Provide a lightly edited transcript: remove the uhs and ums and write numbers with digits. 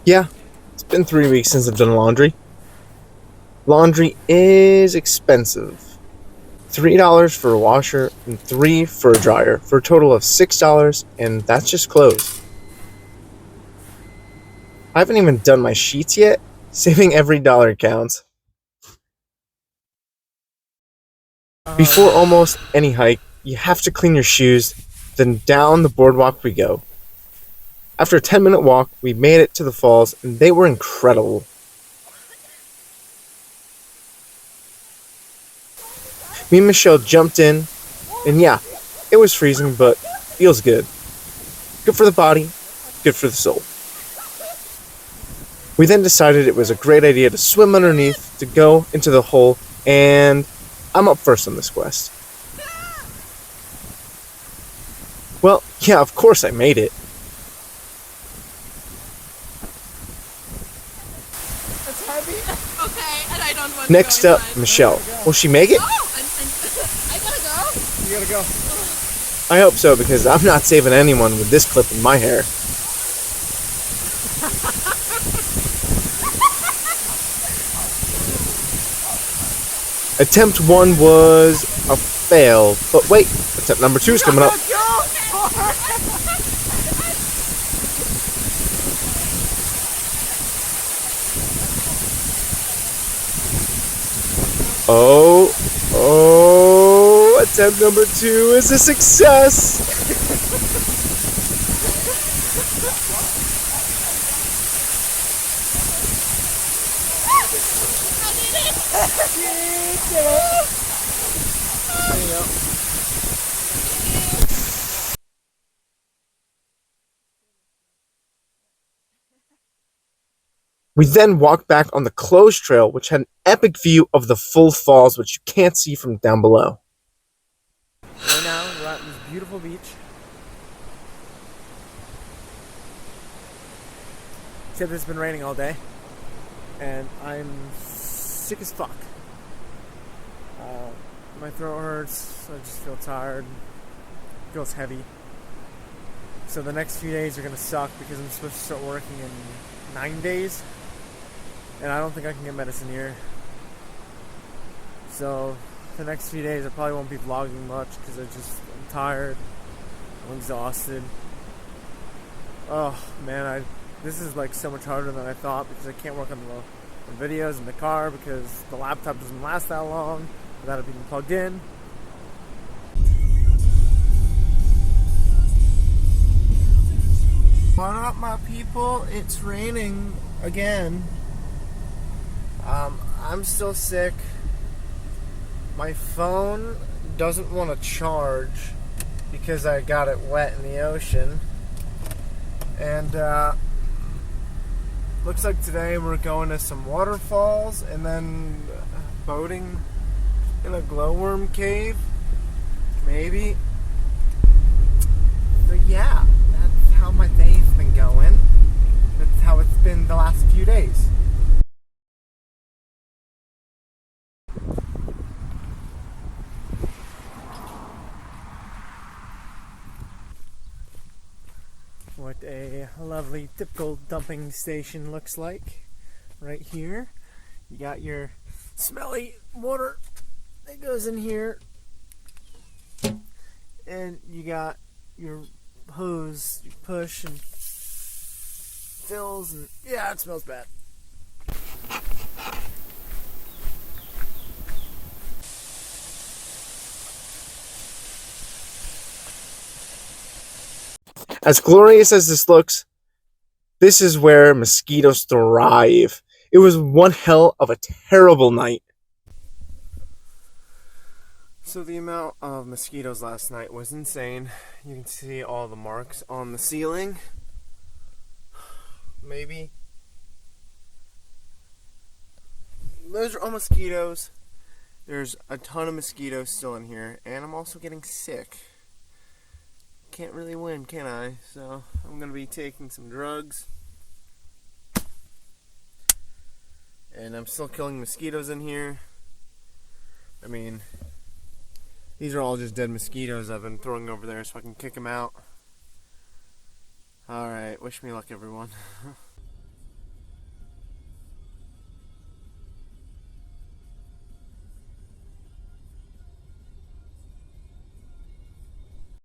Yeah, it's been 3 weeks since I've done laundry. Laundry is expensive. $3 for a washer and $3 for a dryer, for a total of $6, and that's just clothes. I haven't even done my sheets yet. Saving every dollar counts. Before almost any hike, you have to clean your shoes, then down the boardwalk we go. After a 10-minute walk, we made it to the falls, and they were incredible. Me and Michelle jumped in, and yeah, it was freezing, but feels good. Good for the body, good for the soul. We then decided it was a great idea to swim underneath to go into the hole, and I'm up first on this quest. Well, yeah, of course I made it. It's heavy. Okay, and I don't want Next to go up, inside. Michelle. Will she make it? Oh, I gotta go. You gotta go. I hope so, because I'm not saving anyone with this clip in my hair. Attempt 1 was a fail, but wait, attempt number 2 is coming up. Oh, attempt number 2 is a success. We then walked back on the closed trail, which had an epic view of the full falls, which you can't see from down below. Right now, we're at this beautiful beach. Except it's been raining all day, and I'm sick as fuck. My throat hurts, I just feel tired, it feels heavy. So the next few days are gonna suck because I'm supposed to start working in 9 days, and I don't think I can get medicine here. So the next few days I probably won't be vlogging much because I'm tired, I'm exhausted. Oh man, this is like so much harder than I thought because I can't work on the videos in the car because the laptop doesn't last that long without it being plugged in. What up, my people? It's raining again. I'm still sick. My phone doesn't want to charge because I got it wet in the ocean. And looks like today we're going to some waterfalls and then boating in a glowworm cave. Maybe. So yeah, that's how my day's been going. That's how it's been the last few days. What a lovely typical dumping station looks like. Right here, you got your smelly water that goes in here, and you got your hose you push and fills, and yeah, it smells bad. As glorious as this looks, this is where mosquitoes thrive. It was one hell of a terrible night. So the amount of mosquitoes last night was insane. You can see all the marks on the ceiling. Maybe. Those are all mosquitoes. There's a ton of mosquitoes still in here, and I'm also getting sick. Can't really win, can I? So I'm gonna be taking some drugs. And I'm still killing mosquitoes in here. I mean, these are all just dead mosquitoes I've been throwing over there so I can kick them out. Alright, wish me luck, everyone.